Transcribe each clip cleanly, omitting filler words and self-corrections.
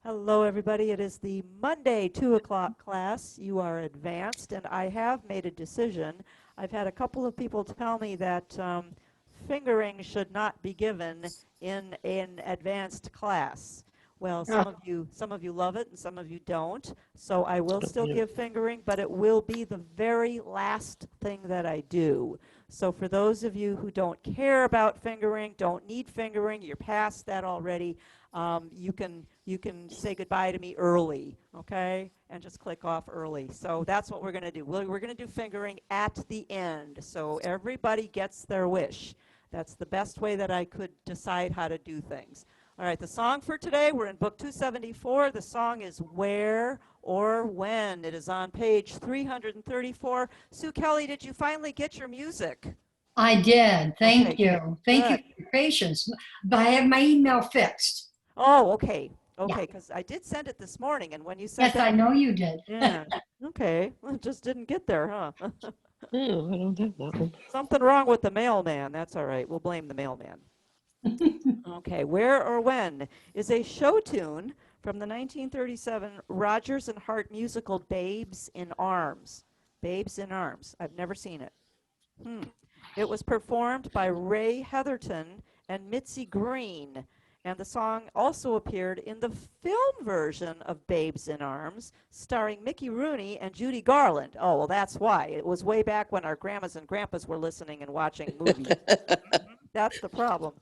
Hello, everybody. It is the Monday 2 o'clock class. You are advanced, and I have made a decision. I've had a couple of people tell me that fingering should not be given in an advanced class. Well, Oh, some of you love it, and some of you don't. So I will still yeah. give fingering, but it will be the very last thing that I do. So for those of you who don't care about fingering, don't need fingering, you're past that already, you can say goodbye to me early, okay? And just click off early. So that's what we're going to do. We're going to do fingering at the end, so everybody gets their wish. That's the best way that I could decide how to do things. All right, the song for today, we're in book 274. The song is Where or When. It is on page 334. Sue Kelly, did you finally get your music? I did. Okay, Thank you. Thank you good. for your patience. But I have my email fixed. Oh, okay. Yeah. Okay, because I did send it this morning, and when you said Yes, that, I know you did. yeah, okay. Well, it just didn't get there, huh? Oh, I don't have that one. Something wrong with the mailman. That's all right. We'll blame the mailman. Okay, Where or When is a show tune from the 1937 Rodgers and Hart musical Babes in Arms. Babes in Arms. I've never seen it. Hmm. It was performed by Ray Heatherton and Mitzi Green, and the song also appeared in the film version of Babes in Arms, starring Mickey Rooney and Judy Garland. Oh, well, that's why. It was way back when our grandmas and grandpas were listening and watching movies. That's the problem.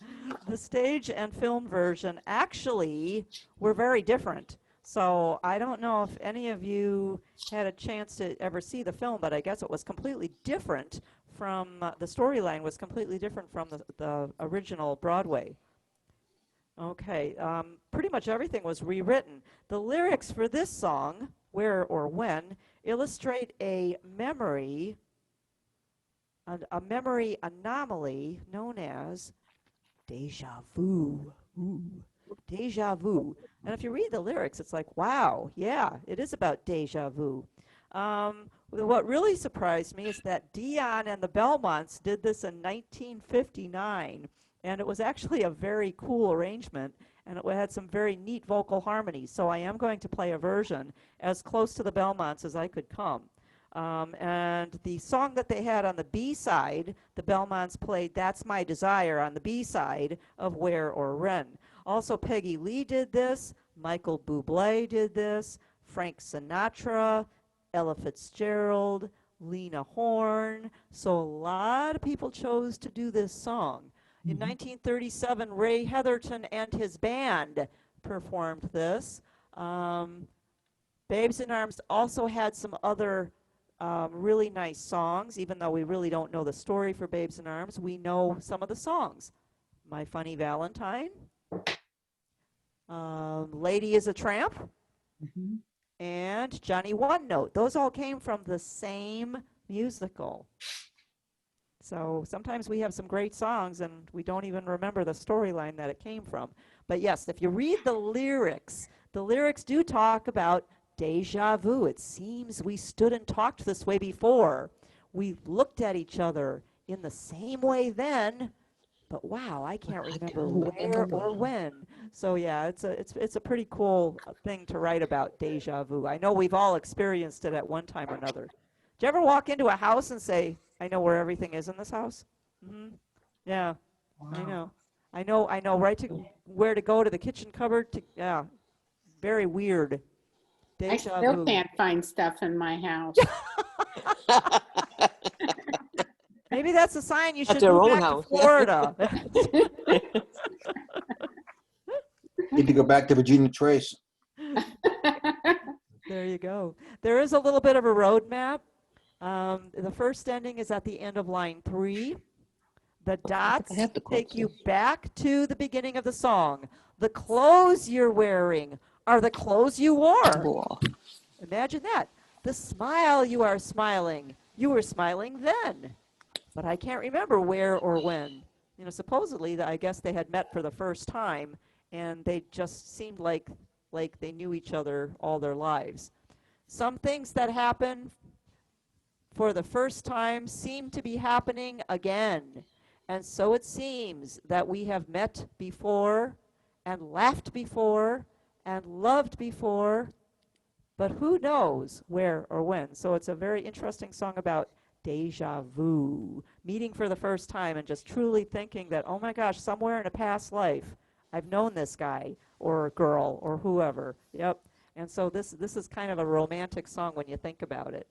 The stage and film version actually were very different. So I don't know if any of you had a chance to ever see the film, but I guess it was completely different from the storyline was completely different from the original Broadway. Okay, pretty much everything was rewritten. The lyrics for this song, Where or When, illustrate a memory anomaly known as deja vu. Ooh, deja vu. And if you read the lyrics, it's like, wow, yeah, it is about deja vu. What really surprised me is that Dion and the Belmonts did this in 1959, and it was actually a very cool arrangement, and it had some very neat vocal harmonies. So I am going to play a version as close to the Belmonts as I could come. And the song that they had on the B side, the Belmonts played That's My Desire on the B side of Where or When. Also, Peggy Lee did this, Michael Bublé did this, Frank Sinatra, Ella Fitzgerald, Lena Horne. So a lot of people chose to do this song. In 1937, Ray Heatherton and his band performed this. Babes in Arms also had some other really nice songs, even though we really don't know the story for Babes in Arms. We know some of the songs. My Funny Valentine, Lady is a Tramp, Mhm. and Johnny One Note. Those all came from the same musical. So sometimes we have some great songs and we don't even remember the storyline that it came from. But yes, if you read the lyrics do talk about deja vu. It seems we stood and talked this way before. We looked at each other in the same way then, but wow, I can't remember where or when. So yeah, it's a pretty cool thing to write about deja vu. I know we've all experienced it at one time or another. Did you ever walk into a house and say, "I know where everything is in this house"? Hmm. Yeah, I Wow. know. I know right to where to go to the kitchen cupboard to yeah, very weird. I Deja still vu. can't find stuff in my house. Maybe that's a sign you At should their move own back to house, yeah. Florida. Need to go back to Virginia Trace. There you go. There is a little bit of a roadmap. The first ending is at the end of line 3. The I think I dots have the take quotes you here. back to the beginning of the song. The clothes you're wearing are the clothes you wore. Whoa. Imagine that. The smile you are smiling, you were smiling then. But I can't remember where or when. Supposedly, I guess they had met for the first time, and they just seemed like they knew each other all their lives. Some things that happen for the first time seem to be happening again. And so it seems that we have met before and laughed before and loved before, but who knows where or when. So it's a very interesting song about deja vu, meeting for the first time and just truly thinking that, oh my gosh, somewhere in a past life, I've known this guy or girl or whoever. Yep. And so this is kind of a romantic song when you think about it.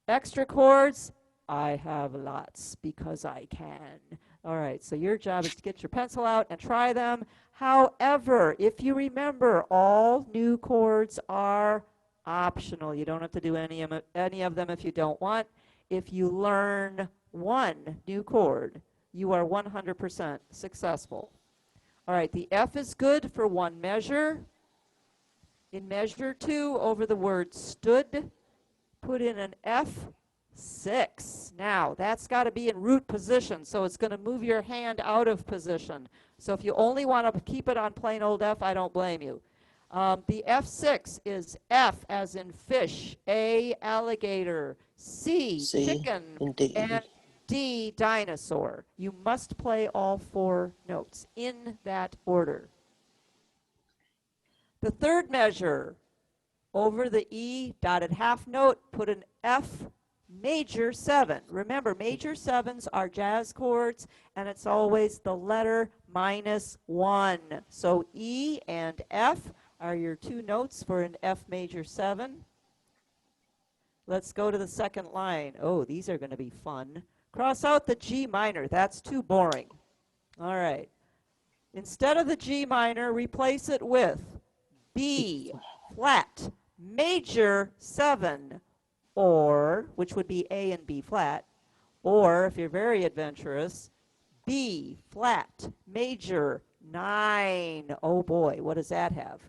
Extra chords, I have lots because I can. All right, so your job is to get your pencil out and try them. However, if you remember, all new chords are optional. You don't have to do any of them if you don't want. If you learn one new chord, you are 100% successful. All right, the F is good for one measure. In measure 2, over the word stood, put in an F6. Now, that's got to be in root position, so it's going to move your hand out of position. So if you only want to keep it on plain old F, I don't blame you. The F6 is F as in fish, A, alligator, C, chicken, and D. and D, dinosaur. You must play all 4 notes in that order. The third measure, over the E dotted half note, put an F major 7. Remember, major 7s are jazz chords, and it's always the letter -1. So E and F are your 2 notes for an F major 7. Let's go to the second line. Oh, these are going to be fun. Cross out the G minor. That's too boring. All right. Instead of the G minor, replace it with B flat major 7, or, which would be A and B flat, or if you're very adventurous, B flat major 9. Oh boy, what does that have?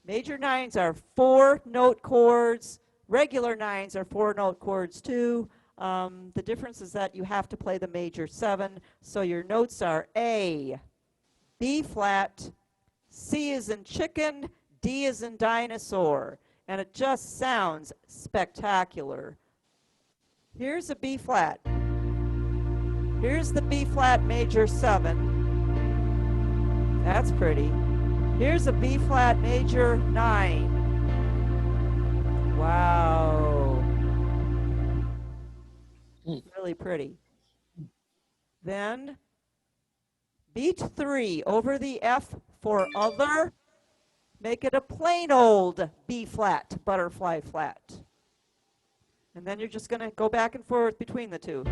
Major 9s are 4-note chords. Regular 9s are 4-note chords too. The difference is that you have to play the major 7. So your notes are A, B flat, C is in chicken, D is in dinosaur. And it just sounds spectacular. Here's a B flat. Here's the B flat major 7. That's pretty. Here's a B flat major 9. Wow. Really pretty. Then beat 3 over the F for other. Make it a plain old B flat, butterfly flat. And then you're just going to go back and forth between the 2.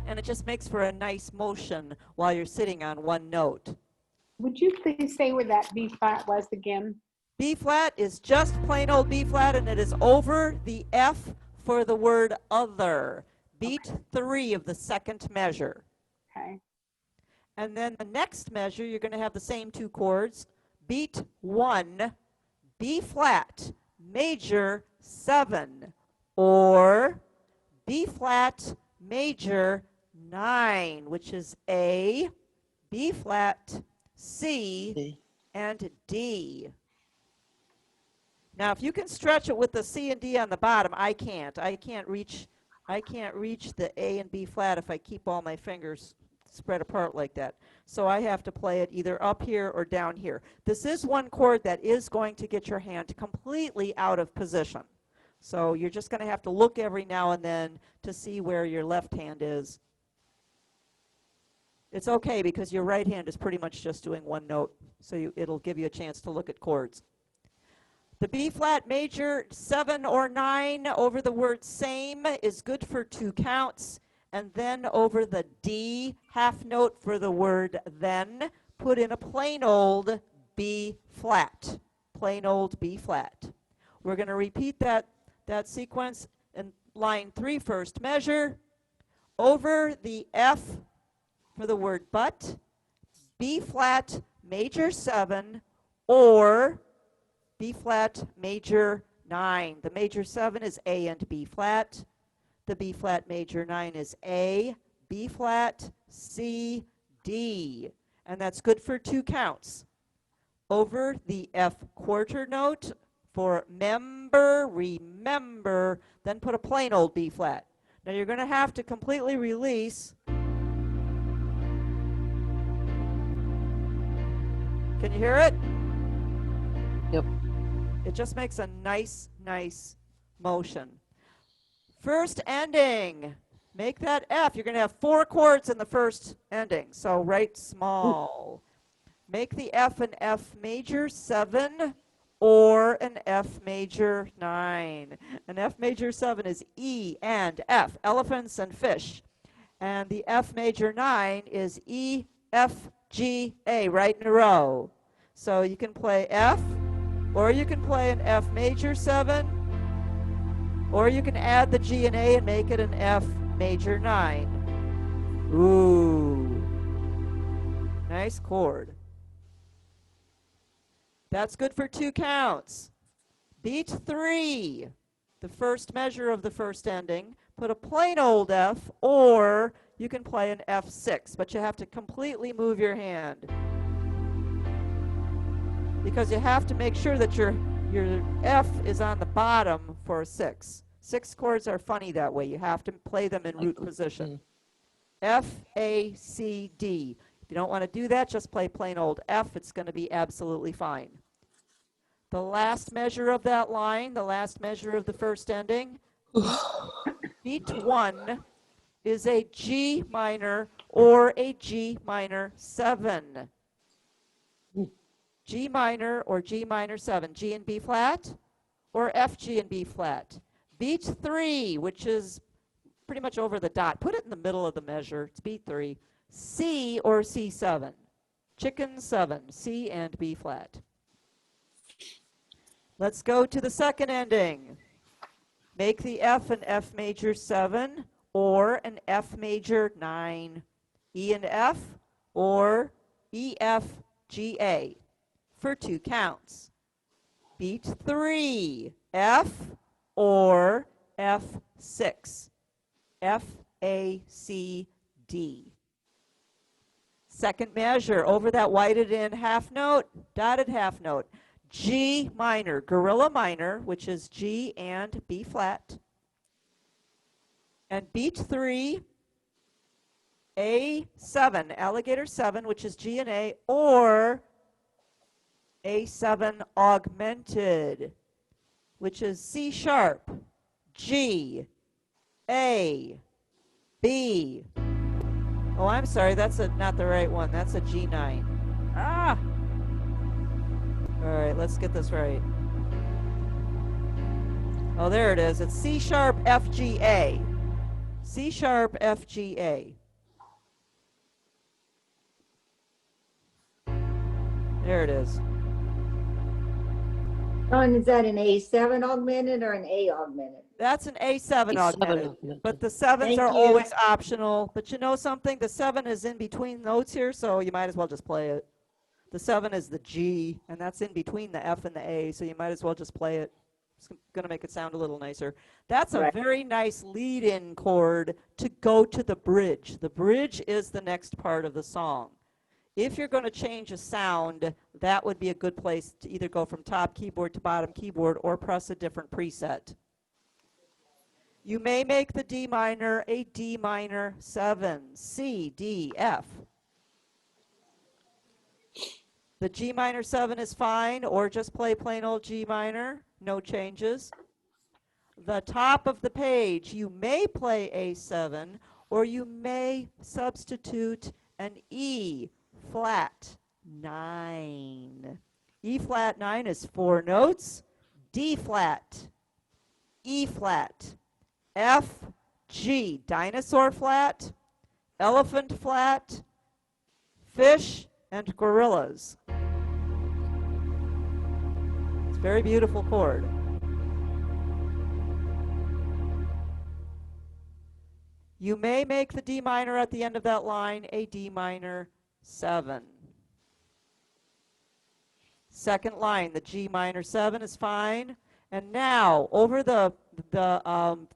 And it just makes for a nice motion while you're sitting on one note. Would you please say where that B flat was again? B flat is just plain old B flat, and it is over the F for the word other. Beat 3 of the second measure. Okay. And then the next measure, you're going to have the same 2 chords. Beat 1, B flat, major 7, or B flat, major 9, which is A, B flat, C, and D. Now, if you can stretch it with the C and D on the bottom, I can't. I can't reach the A and B flat if I keep all my fingers spread apart like that. So I have to play it either up here or down here. This is one chord that is going to get your hand completely out of position. So you're just going to have to look every now and then to see where your left hand is. It's okay because your right hand is pretty much just doing one note, so it'll give you a chance to look at chords. The B flat major 7 or 9 over the word same is good for 2 counts. And then over the D half note for the word then, put in a plain old B flat. Plain old B flat. We're going to repeat that sequence in line 3, first measure. Over the F for the word but, B flat major 7, or B flat major 9. The major 7 is A and B flat. The B flat major 9 is A, B flat, C, D. And that's good for 2 counts. Over the F quarter note for member, remember, then put a plain old B flat. Now you're going to have to completely release Can you hear it? Yep. It just makes a nice, nice motion. First ending. Make that F. You're going to have 4 chords in the first ending, so write small. Make the F an F major 7 or an F major 9. An F major 7 is E and F, elephants and fish. And the F major 9 is E, F, G, A, right in a row. So you can play F, or you can play an F major 7, or you can add the G and A and make it an F major 9. Ooh. Nice chord. That's good for 2 counts. Beat 3, the first measure of the first ending. Put a plain old F, or you can play an F6, but you have to completely move your hand. Because you have to make sure that your F is on the bottom for a 6. 6 chords are funny that way. You have to play them in root position. F, A, C, D. If you don't want to do that, just play plain old F. It's going to be absolutely fine. The last measure of that line, the last measure of the first ending, beat 1 is a G minor or a G minor 7. G minor or G minor 7. G and B flat or F, G and B flat. Beat 3, which is pretty much over the dot. Put it in the middle of the measure. It's beat 3. C or C7. Chicken 7. C and B flat. Let's go to the second ending. Make the F an F major 7 or an F major 9. E and F or E, F, G, A for 2 counts. Beat 3, F or F6. F, A, C, D. Second measure, over that whited in half note, dotted half note. G minor, gorilla minor, which is G and B flat. And beat 3, A7, alligator 7, which is G and A, or A7 augmented, which is C sharp, G, A, B. Oh, I'm sorry, that's not the right one. That's a G9. Ah! All right, let's get this right. Oh, there it is. It's C sharp, F, G, A. C sharp, F, G, A. There it is. Dawn, is that an A7 augmented or an A augmented? That's an A7 A7 augmented. augmented. But the 7s Thank are you. always optional. But you know something? The 7 is in between notes here, so you might as well just play it. The 7 is the G, and that's in between the F and the A, so you might as well just play it. It's going to make it sound a little nicer. That's a Right. very nice lead-in chord to go to the bridge. The bridge is the next part of the song. If you're going to change a sound, that would be a good place to either go from top keyboard to bottom keyboard or press a different preset. You may make the D minor a D minor 7, C, D, F. The G minor 7 is fine, or just play plain old G minor, no changes. The top of the page, you may play A7, or you may substitute an E flat 9. E flat 9 is 4 notes. D flat, E flat, F, G, dinosaur flat, elephant flat, fish, and gorillas. It's a very beautiful chord. You may make the D minor at the end of that line a D minor 7. Second line, the G minor 7 is fine. And now, over the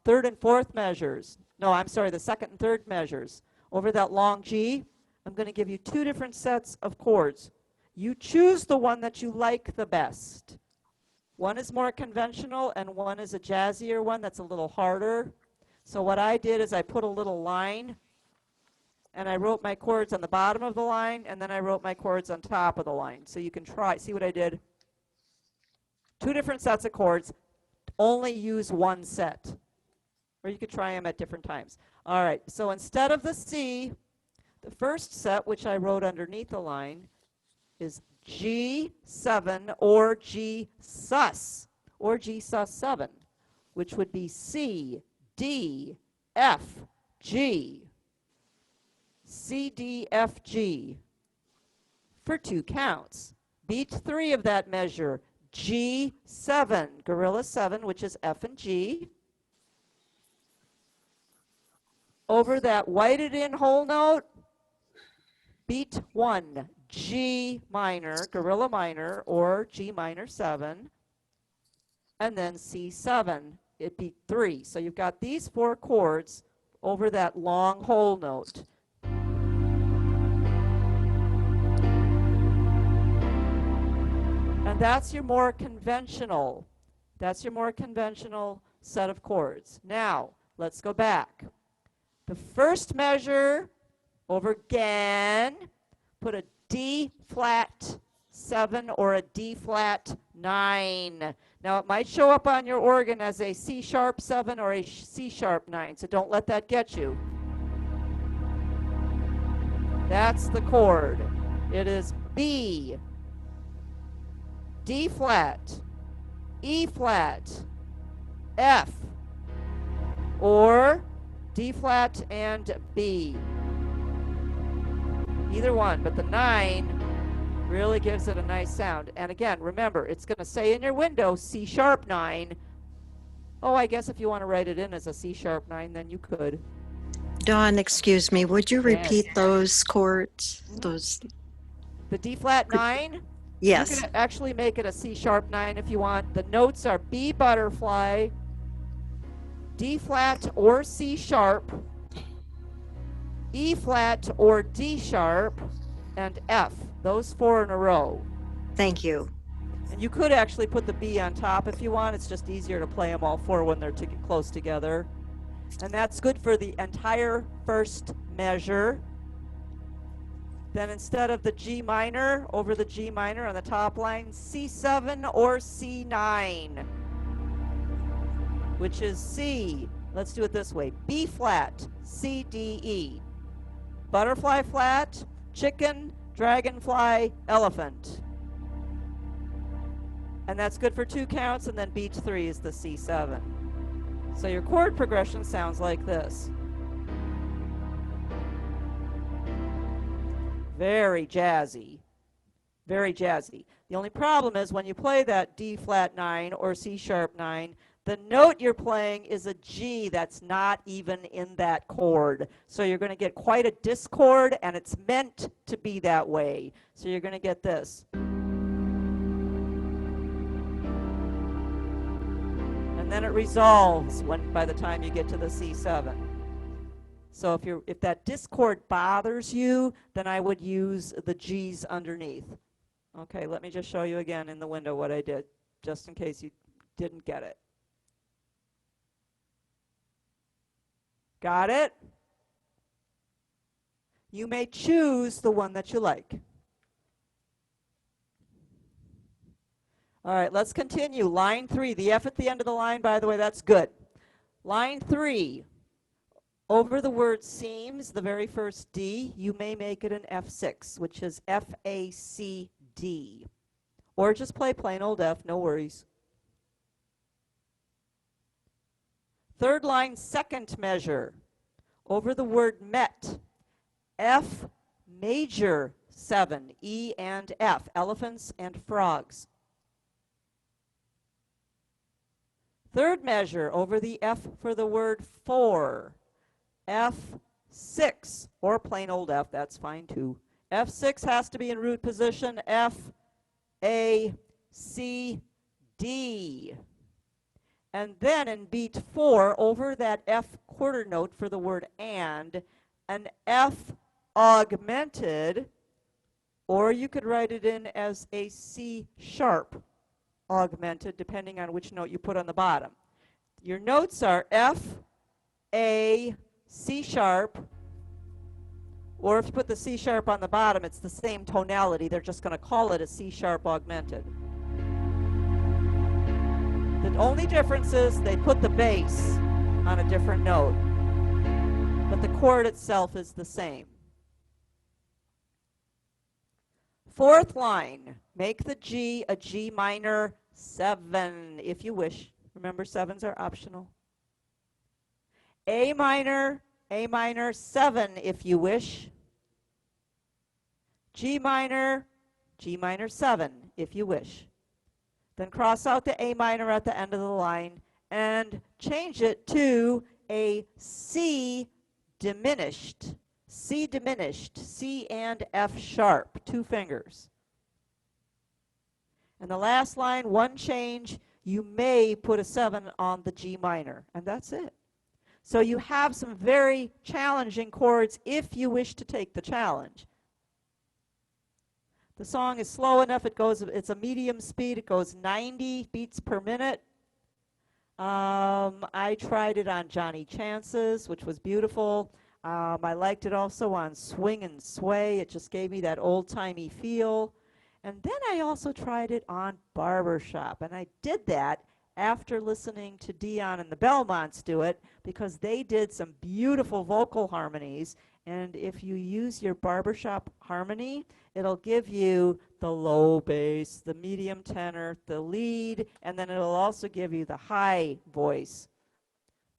third and fourth measures, no, I'm sorry, the second and third measures, over that long G, I'm going to give you 2 different sets of chords. You choose the one that you like the best. One is more conventional, and one is a jazzier one that's a little harder. So what I did is I put a little line and I wrote my chords on the bottom of the line, and then I wrote my chords on top of the line. So you can try, see what I did? 2 different sets of chords, only use 1 set. Or you could try them at different times. All right, so instead of the C, the first set, which I wrote underneath the line, is G7 or G sus, or G sus 7, which would be C, D, F, G. C, D, F, G for 2 counts. Beat 3 of that measure, G7, gorilla 7, which is F and G. Over that whited in whole note, beat 1, G minor, gorilla minor, or G minor 7, and then C7, it beat 3. So you've got these 4 chords over that long whole note. And that's your more conventional set of chords. Now, let's go back. The first measure, over again, put a D flat 7 or a D flat 9. Now, it might show up on your organ as a C sharp 7 or a C sharp 9, so don't let that get you. That's the chord. It is B, D flat, E flat, F, or D flat and B. Either one, but the 9 really gives it a nice sound. And again, remember, it's going to say in your window C sharp 9. Oh, I guess if you want to write it in as a C sharp 9, then you could. Dawn, excuse me, would you Yes. repeat those chords? Those, The D flat 9, yes. you can actually make it a C sharp 9 if you want. The notes are B butterfly, D flat or C sharp, E flat or D sharp, and F. Those 4 in a row. Thank you. And you could actually put the B on top if you want. It's just easier to play them all 4 when they're close together. And that's good for the entire first measure. Then instead of the G minor, over the G minor on the top line, C7 or C9, which is C. Let's do it this way. B flat, C, D, E. Butterfly flat, chicken, dragonfly, elephant. And that's good for 2 counts, and then beat 3 is the C7. So your chord progression sounds like this. Very jazzy. Very jazzy. The only problem is when you play that D flat 9 or C sharp 9, the note you're playing is a G that's not even in that chord. So you're going to get quite a discord, and it's meant to be that way. So you're going to get this. And then it resolves by the time you get to the C7. So if that discord bothers you, then I would use the G's underneath. Okay, let me just show you again in the window what I did, just in case you didn't get it. Got it? You may choose the one that you like. All right, let's continue. Line 3, the F at the end of the line, by the way, that's good. Line 3, over the word seams, the very first D, you may make it an F6, which is F-A-C-D. Or just play plain old F, no worries. Third line, second measure, over the word met, F major 7, E and F, elephants and frogs. Third measure, over the F for the word for, F6, or plain old F, that's fine too. F6 has to be in root position, F, A, C, D. And then in beat 4, over that F quarter note for the word and, an F augmented, or you could write it in as a C sharp augmented, depending on which note you put on the bottom. Your notes are F, A, C sharp, Or if you put the C sharp on the bottom, it's the same tonality. They're just going to call it a C sharp augmented. The only difference is they put the bass on a different note, but the chord itself is the same. Fourth line, make the G a G minor 7 if you wish. Remember, 7s are optional. A minor 7 if you wish. G minor 7 if you wish. Then cross out the A minor at the end of the line and change it to a C diminished. C diminished, C and F sharp, 2 fingers. And the last line, one change, you may put a 7 on the G minor, and that's it. So you have some very challenging chords if you wish to take the challenge. The song is slow enough, it's a medium speed, it goes 90 beats per minute. I tried it on Johnny Chance's, which was beautiful. I liked it also on Swing and Sway. It just gave me that old-timey feel. And then I also tried it on Barbershop. And I did that after listening to Daun and the Belmonts do it because they did some beautiful vocal harmonies. And if you use your Barbershop harmony, it'll give you the low bass, the medium tenor, the lead, and then it'll also give you the high voice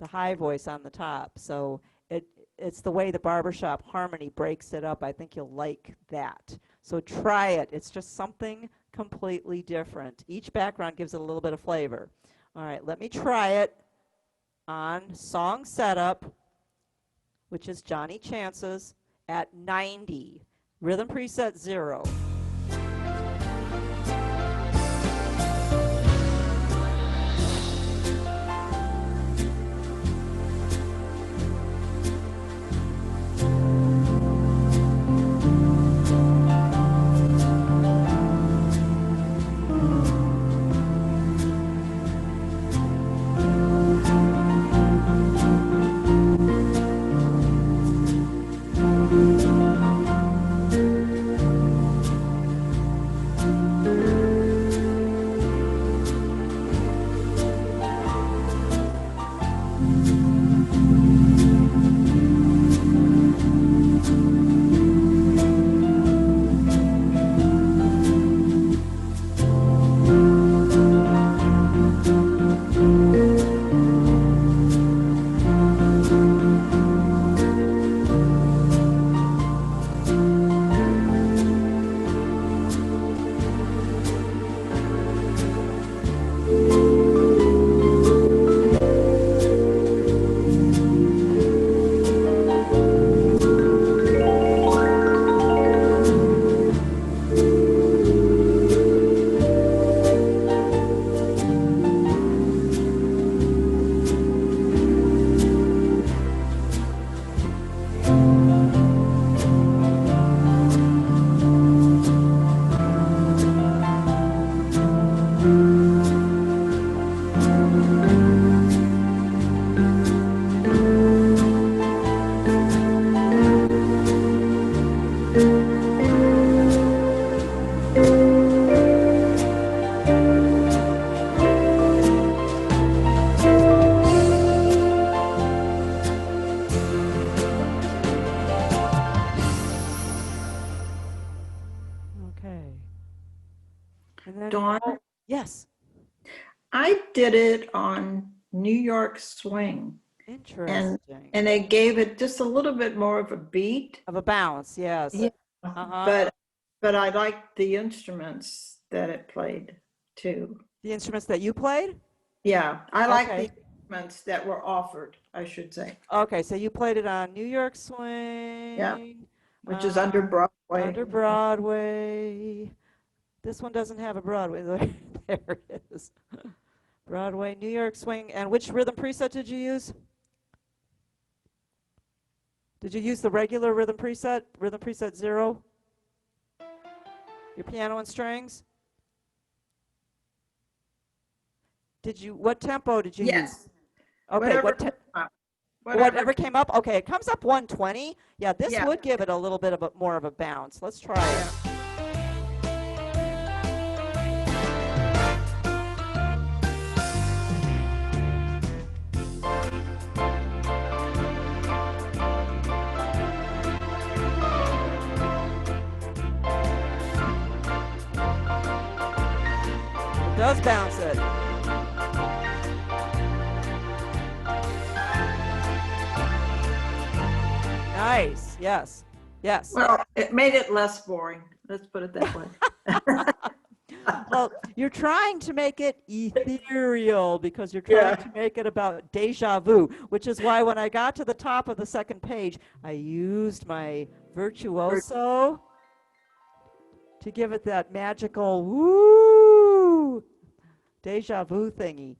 on the top. So it's the way the Barbershop harmony breaks it up. I think you'll like that. So try it. It's just something completely different. Each background gives it a little bit of flavor. All right, let me try it on Song Setup, which is Johnny Chance's, at 90. Rhythm preset 0. Okay. And then, Dawn, yes, I did it on New York Swing, interesting. and they gave it just a little bit more of a beat. Of a bounce, yes. Yeah. Uh-huh. But I liked the instruments that it played too. The instruments that you played? Yeah, I like Okay. the instruments that were offered, I should say. Okay, so you played it on New York Swing. Which is under Broadway. Under Broadway. This one doesn't have a Broadway. There it is. Broadway, New York Swing. And which rhythm preset did you use? Did you use the regular rhythm preset 0? Your piano and strings? What tempo did you use? Yes. Okay, Whatever what came up. Whatever came up? Okay, it comes up 120. Yeah, this Yeah. would give it a little bit of more of a bounce. Let's try it. It does bounce it. Nice. Yes. Yes. Well, it made it less boring. Let's put it that way. Well, you're trying to make it ethereal because you're trying to make it about deja vu, which is why when I got to the top of the second page, I used my virtuoso to give it that magical woo deja vu thingy.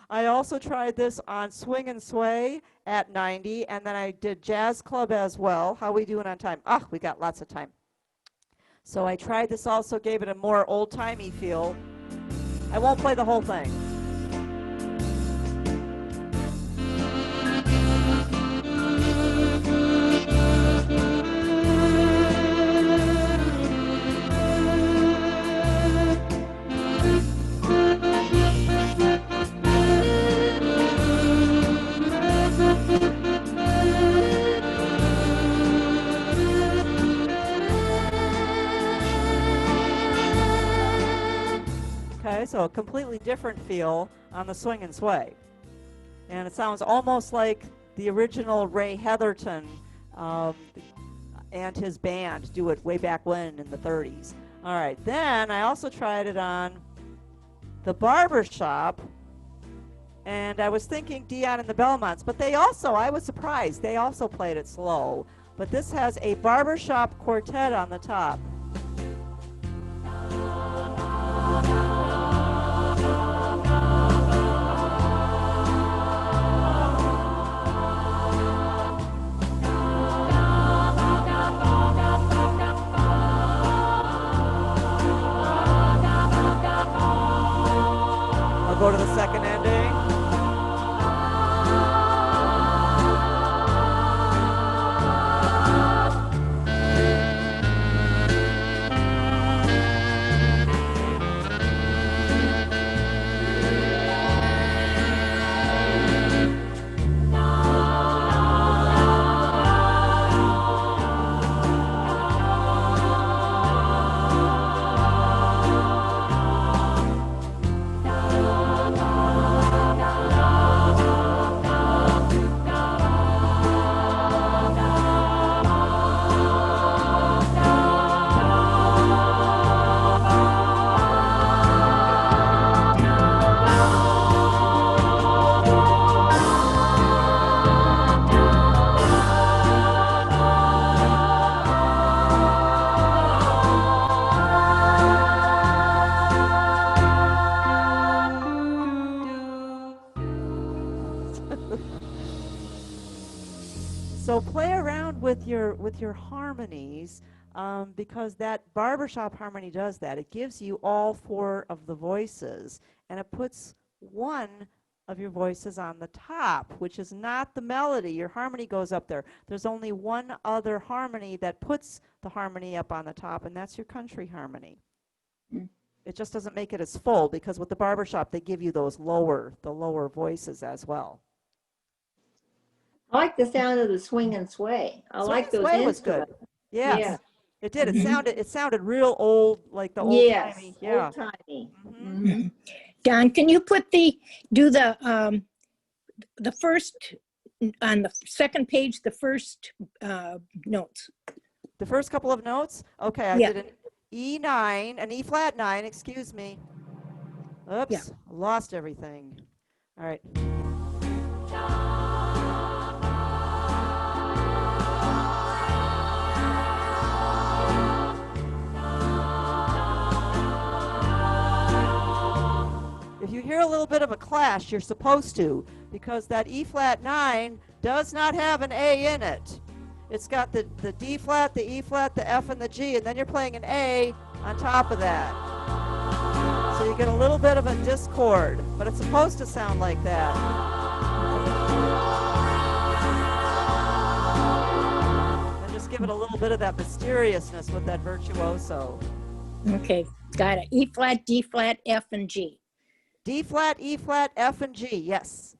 I also tried this on Swing and Sway at 90, and then I did Jazz Club as well. How we doing on time? Ah, we got lots of time. So I tried this also, gave it a more old-timey feel. I won't play the whole thing. Okay, so a completely different feel on the Swing and Sway. And it sounds almost like the original Ray Heatherton and his band do it way back when in the 30s. All right, then I also tried it on the Barbershop, and I was thinking Dion and the Belmonts, but they also, I was surprised, they also played it slow. But this has a Barbershop quartet on the top. I'll go to the second ending. So play around with your harmonies because that barbershop harmony does that. It gives you all four of the voices, and it puts one of your voices on the top, which is not the melody. Your harmony goes up there. There's only one other harmony that puts the harmony up on the top, and that's your country harmony. It just doesn't make it as full because with the barbershop, they give you those lower voices as well. I like the sound of the swing and sway. I Swing like and those Sway was good. instruments. Yes. Yeah. It did. It sounded real old, like the old Yes, timey. Yeah. old timey. Mhm. Don, can you do the first, on the second page, the first notes? The first couple of notes. Okay, I Yeah. did an E9, an E flat 9. Excuse me. Oops, Yeah. lost everything. All right. If you hear a little bit of a clash, you're supposed to, because that E flat 9 does not have an A in it. It's got the D flat, the E flat, the F, and the G, and then you're playing an A on top of that. So you get a little bit of a discord, but it's supposed to sound like that. give it a little bit of that mysteriousness with that virtuoso. Okay, got it. E flat, D flat, F, and G. D flat, E flat, F, and G. Yes.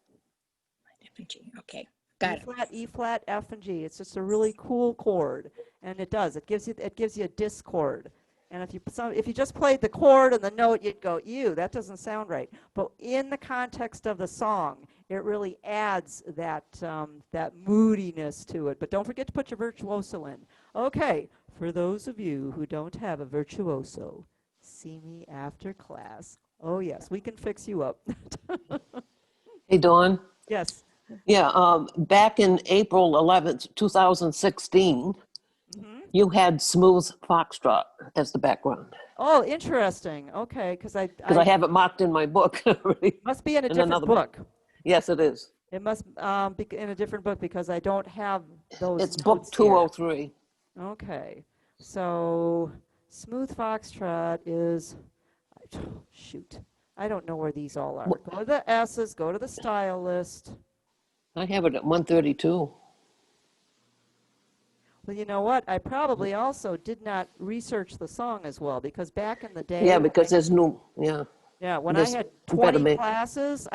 F and G. Okay, got E it. flat, E flat, F, and G. It's just a really cool chord, and it does. It gives you a discord. And if you just played the chord and the note, you'd go, "Ew, that doesn't sound right." But in the context of the song, it really adds that moodiness to it. But don't forget to put your virtuoso in. Okay, for those of you who don't have a virtuoso, see me after class. Oh yes, we can fix you up. Hey, Dawn. Yes. Yeah, back in April 11th, 2016, Hmm. you had Smooth Foxtrot as the background. Oh, interesting. Okay, because Because I have it marked in my book. already. must be in a In different another book. Yes, it is. It must be in a different book because I don't have those It's book notes here. 203. Okay, so Smooth Foxtrot is, shoot, I don't know where these all are. Go to the S's, go to the style list. I have it at 132. Well, you know what? I probably also did not research the song as well because back in the day, Yeah, when because there's new, when I there's had better 20 ma- classes,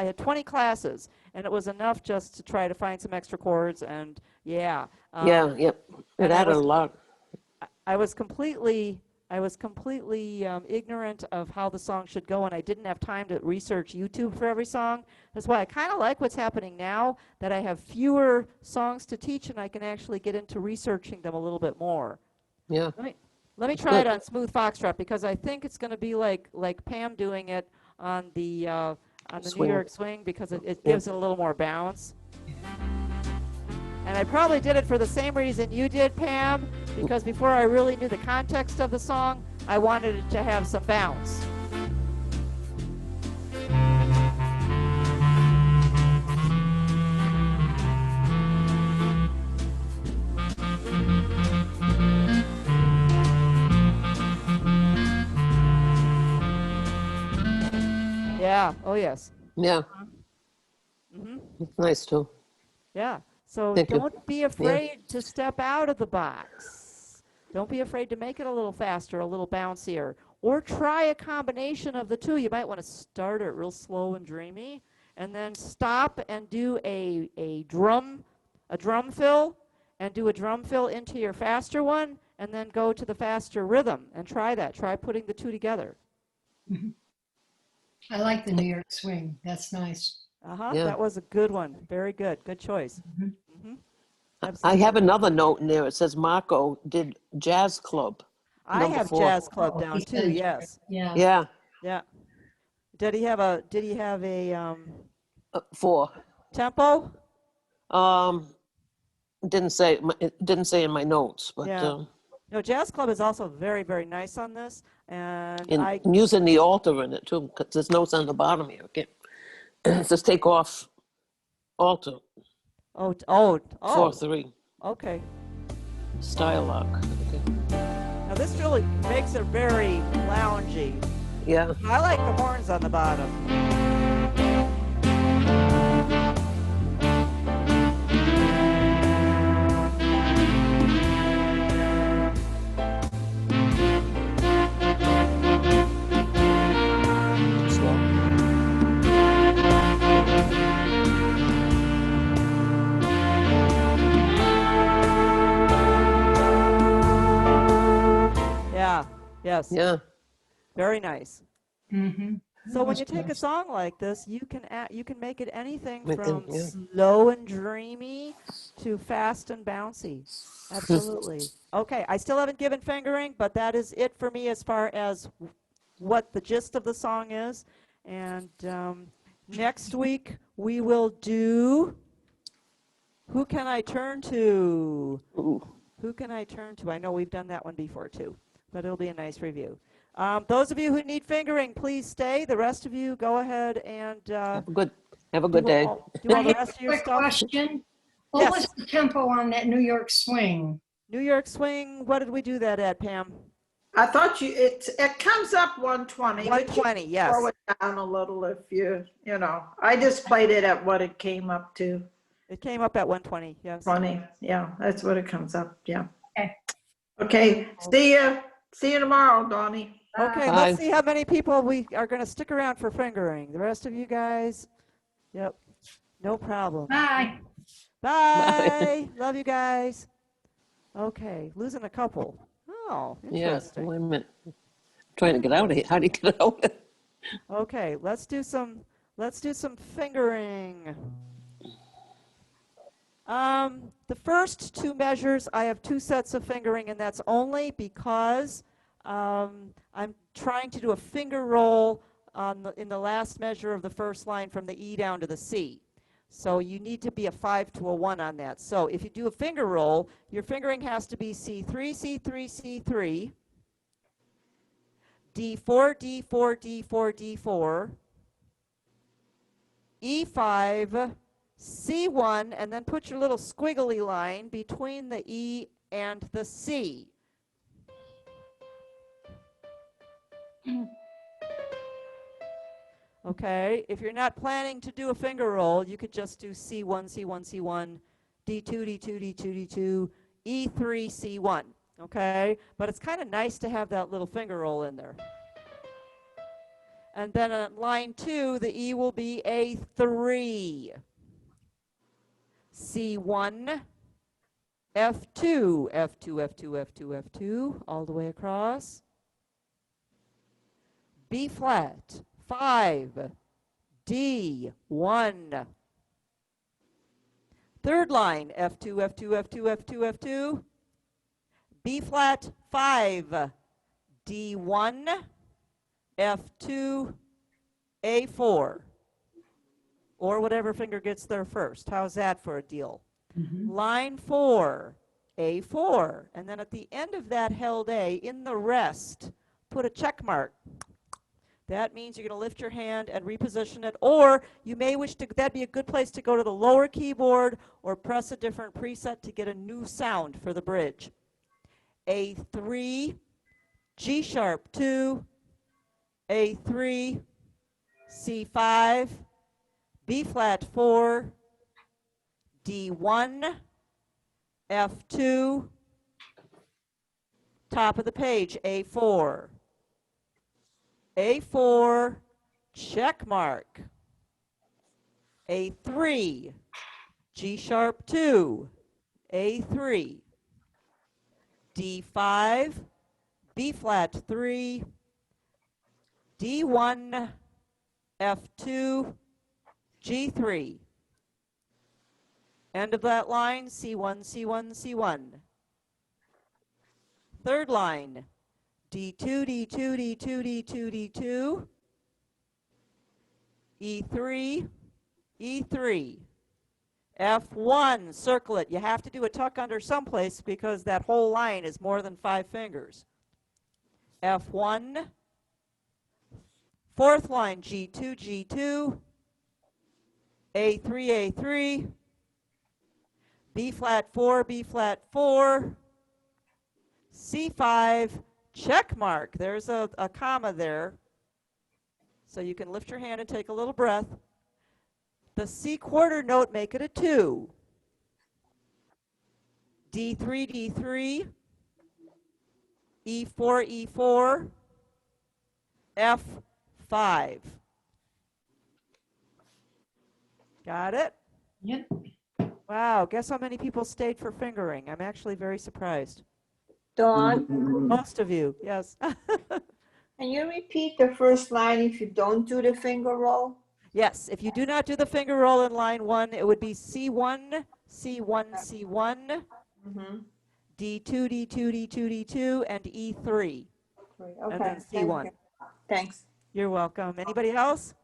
and it was enough just to try to find some extra chords, and yep. It and added a lot. I was completely ignorant of how the song should go, and I didn't have time to research YouTube for every song. That's why I kind of like what's happening now, that I have fewer songs to teach, and I can actually get into researching them a little bit more. Yeah. Let me try it on Smooth Foxtrot because I think it's going to be like Pam doing it on the New Swing. York Swing because it Yeah. gives it a little more bounce. And I probably did it for the same reason you did, Pam, because before I really knew the context of the song, I wanted it to have some bounce. Yeah, oh yes. Yeah. Hmm. It's nice too. Yeah. So Thank you. don't be afraid to step out of the box. Don't be afraid to make it a little faster, a little bouncier, or try a combination of the two. You might want to start it real slow and dreamy, and then stop and do a drum fill, and do a drum fill into your faster one, and then go to the faster rhythm and try that. Try putting the two together. I like the New York swing. That's nice. Yeah. That was a good one. Very good. Good choice. Mhm. Hmm. I have another note in there. It says Marco did Jazz Club. I number have 4. jazz club Oh, down he too. said- Yes. Yeah. Yeah, Yeah. Did he have a 4. tempo? It didn't say in my notes, but Yeah. No, jazz club is also very, very nice on this, and and using the altar in it too, because there's notes on the bottom here. Okay, it says take off altar oh 4/3 okay. style lock. Okay. Now this really makes it very loungy. Yeah, I like the horns on the bottom. slow. Yeah. Yes. Yeah, Very nice. Mm-hmm. So when you take a song like this, you can make it anything Make it- from yeah. slow and dreamy to fast and bouncy. Absolutely. Okay, I still haven't given fingering, but that is it for me as far as what the gist of the song is. And next week we will do Who Can I Turn To? Ooh. Who Can I Turn To? I know we've done that one before too, but it'll be a nice review. Those of you who need fingering, please stay. The rest of you, go ahead and Have a good day. do all I the have rest of a your quick stuff. question. What Yes. was the tempo on that New York swing? New York Swing, what did we do that at, Pam? I thought it comes up 120. but you 120, yes. Slow it down a little if I just played it at what it came up to. It came up at 120, yes. 20. Yeah, that's what it comes up. Yeah. Okay, see you tomorrow, Donnie. Okay, Bye. let's see how many people we are going to stick around for fingering. The rest of you guys, yep, no problem. Bye. Bye. Love you guys. Okay, losing a couple. Oh, Yeah, interesting. wait a minute. Trying to get out of here. How do you get out? Okay, let's do some fingering. The first two measures, I have two sets of fingering, and that's only because I'm trying to do a finger roll in the last measure of the first line from the E down to the C. So you need to be a 5 to a 1 on that. So if you do a finger roll, your fingering has to be C3, C3, C3, D4, D4, D4, D4, E5, C1, and then put your little squiggly line between the E and the C. Okay, if you're not planning to do a finger roll, you could just do C1, C1, C1, D2, D2, D2, D2, E3, C1. Okay, but it's kind of nice to have that little finger roll in there. And then on line 2, the E will be A3. C1, F2, F2, F2, F2, F2, all the way across. B flat, 5, D, 1. Third line, F2, F2, F2, F2, F2. B flat, 5, D1, F2, A4. Or whatever finger gets there first. How's that for a deal? Line 4, A4. And then at the end of that held A, in the rest, put a check mark. That means you're going to lift your hand and reposition it, or you may wish to, that'd be a good place to go to the lower keyboard or press a different preset to get a new sound for the bridge. A3, G sharp 2, A3, C5, B flat 4, D1, F2, top of the page, A4. A4, check mark. A3, G sharp 2, A3, D5, B flat 3, D1, F2, G3. End of that line, C1, C1, C1. Third line, D2, D2, D2, D2, D2, E3, E3, F1, circle it. You have to do a tuck under someplace because that whole line is more than 5 fingers. F1, fourth line, G2, G2, A3, A3, B flat 4, B flat 4, C5, check mark. There's a comma there. So you can lift your hand and take a little breath. The C quarter note, make it a 2. D3, D3, E4, E4, F5. Got it? Yep. Wow, guess how many people stayed for fingering? I'm actually very surprised. Dawn, Most of you, yes. can you repeat the first line if you don't do the finger roll? Yes, if you do not do the finger roll in line 1, it would be C1, C1, C1, Mm-hmm. D2, D2, D2, D2, and E3. Okay. And then thank C1. you. Thanks. You're welcome. Anybody else?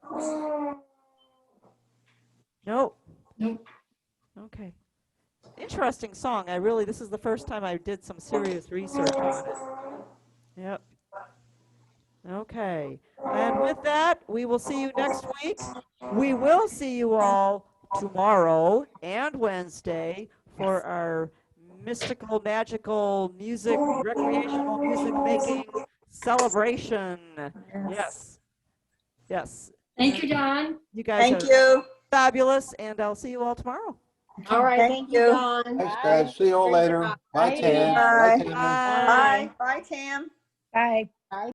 No? Nope. Okay. Interesting song. This is the first time I did some serious research on it. Yep. Okay. And with that, we will see you next week. We will see you all tomorrow and Wednesday for our mystical, magical music, recreational music making celebration. Yes. Yes. Thank you, Dawn. You guys Thank are you. fabulous, and I'll see you all tomorrow. All right, thank you, Dawn. Thanks, guys. See you all Great later. job. Bye, Bye. Tan. Bye, Bye. Tana. Bye. Bye, Tam. Bye.